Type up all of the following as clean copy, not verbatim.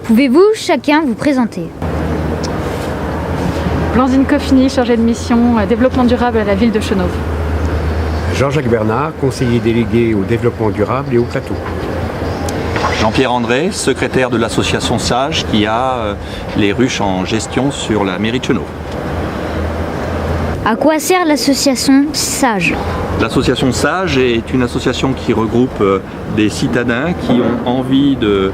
Pouvez-vous chacun vous présenter? Blandine Coffini, chargée de mission développement durable à la ville de Chenôve. Jean-Jacques Bernard, conseiller délégué au développement durable et au plateau. Jean-Pierre André, secrétaire de l'association SAGE qui a les ruches en gestion sur la mairie de Chenôve. À quoi sert l'association SAGE? L'association SAGE est une association qui regroupe des citadins qui ont envie de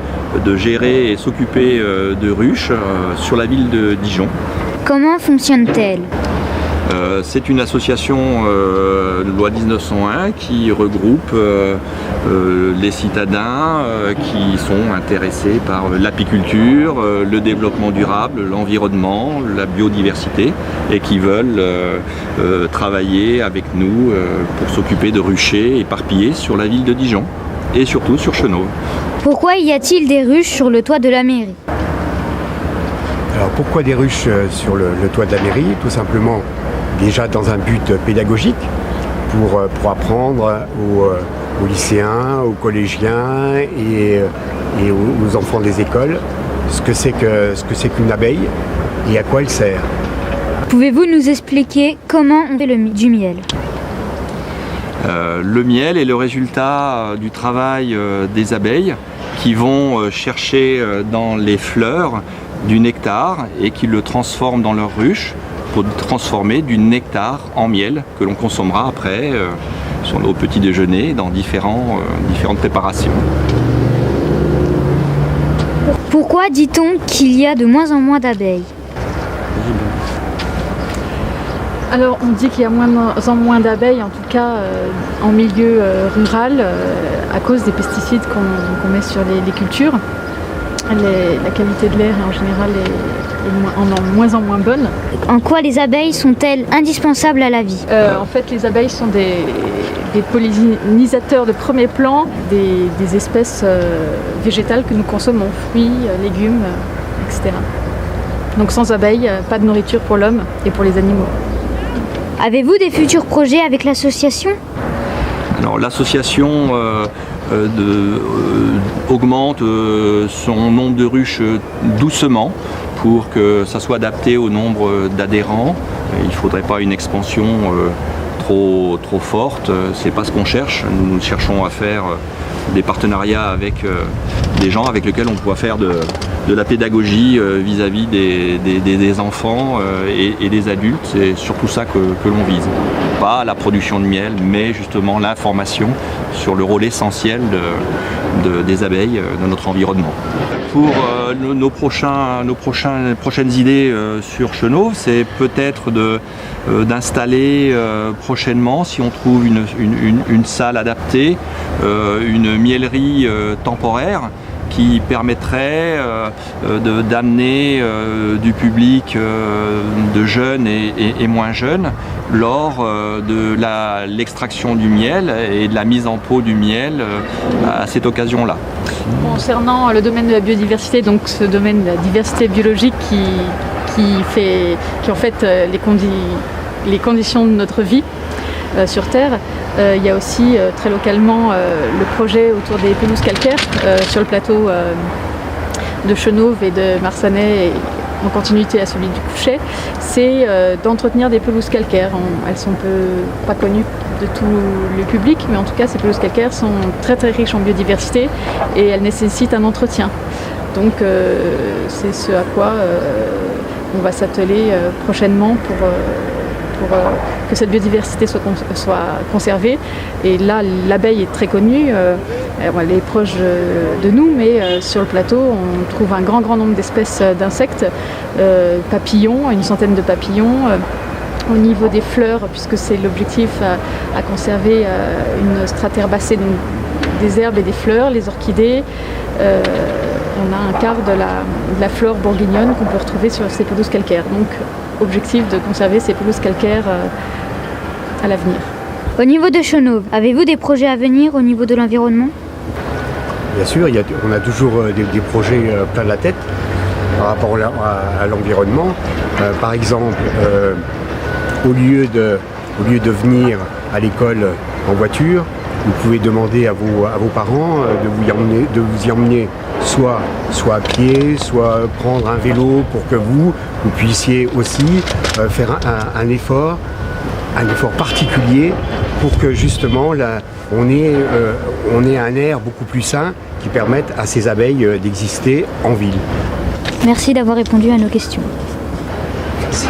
gérer et s'occuper de ruches sur la ville de Dijon. Comment fonctionne-t-elle? C'est une association loi 1901 qui regroupe les citadins qui sont intéressés par l'apiculture, le développement durable, l'environnement, la biodiversité et qui veulent travailler avec nous pour s'occuper de ruchers éparpillés sur la ville de Dijon et surtout sur Chenôve. Pourquoi y a-t-il des ruches sur le toit de la mairie? Alors pourquoi des ruches sur le toit de la mairie? Tout simplement déjà dans un but pédagogique pour apprendre aux lycéens, aux collégiens et aux enfants des écoles ce que c'est qu'une abeille et à quoi elle sert. Pouvez-vous nous expliquer comment on fait du miel? Le miel est le résultat du travail des abeilles qui vont chercher dans les fleurs du nectar et qui le transforment dans leur ruche pour transformer du nectar en miel que l'on consommera après au petit déjeuner dans différentes préparations. Pourquoi dit-on qu'il y a de moins en moins d'abeilles? Alors on dit qu'il y a moins en moins d'abeilles, en tout cas en milieu rural, à cause des pesticides qu'on met sur les cultures. La qualité de l'air en général est en moins en moins bonne. En quoi les abeilles sont-elles indispensables à la vie? En fait, les abeilles sont des pollinisateurs de premier plan des espèces végétales que nous consommons, fruits, légumes, etc. Donc sans abeilles, pas de nourriture pour l'homme et pour les animaux. Avez-vous des futurs projets avec l'association? Alors l'association augmente son nombre de ruches doucement pour que ça soit adapté au nombre d'adhérents. Il ne faudrait pas une expansion trop forte, c'est pas ce qu'on cherche. Nous cherchons à faire des partenariats avec des gens avec lesquels on pourra faire de la pédagogie vis-à-vis des enfants et des adultes. C'est surtout ça que l'on vise. Pas la production de miel, mais justement l'information sur le rôle essentiel des abeilles dans notre environnement. Pour nos prochaines idées sur Chenôve, c'est peut-être d'installer prochainement, si on trouve une salle adaptée, une miellerie temporaire qui permettrait d'amener du public de jeunes et moins jeunes lors de l'extraction du miel et de la mise en pot du miel à cette occasion-là. Concernant le domaine de la biodiversité, donc ce domaine de la diversité biologique qui en fait les conditions de notre vie sur Terre, il y a aussi très localement le projet autour des pelouses calcaires sur le plateau de Chenôve et de Marsanais, en continuité à celui du Couchet, c'est d'entretenir des pelouses calcaires. Elles sont pas connues de tout le public, mais en tout cas ces pelouses calcaires sont très très riches en biodiversité et elles nécessitent un entretien. Donc c'est ce à quoi on va s'atteler prochainement pour que cette biodiversité soit conservée. Et là, l'abeille est très connue, elle est proche de nous, mais sur le plateau, on trouve un grand nombre d'espèces d'insectes, papillons, une centaine de papillons. Au niveau des fleurs, puisque c'est l'objectif à conserver une strate herbacée, donc des herbes et des fleurs, les orchidées. On a un quart de la flore bourguignonne qu'on peut retrouver sur ces pelouses calcaires. Donc, objectif de conserver ces pelouses calcaires à l'avenir. Au niveau de Chenôve, avez-vous des projets à venir au niveau de l'environnement? Bien sûr, on a toujours des projets plein la tête par rapport à l'environnement. Par exemple, au lieu de venir à l'école en voiture, Vous pouvez demander à vos parents de vous y emmener soit à pied, soit prendre un vélo pour que vous puissiez aussi faire un effort particulier pour que justement on ait un air beaucoup plus sain qui permette à ces abeilles d'exister en ville. Merci d'avoir répondu à nos questions. Merci.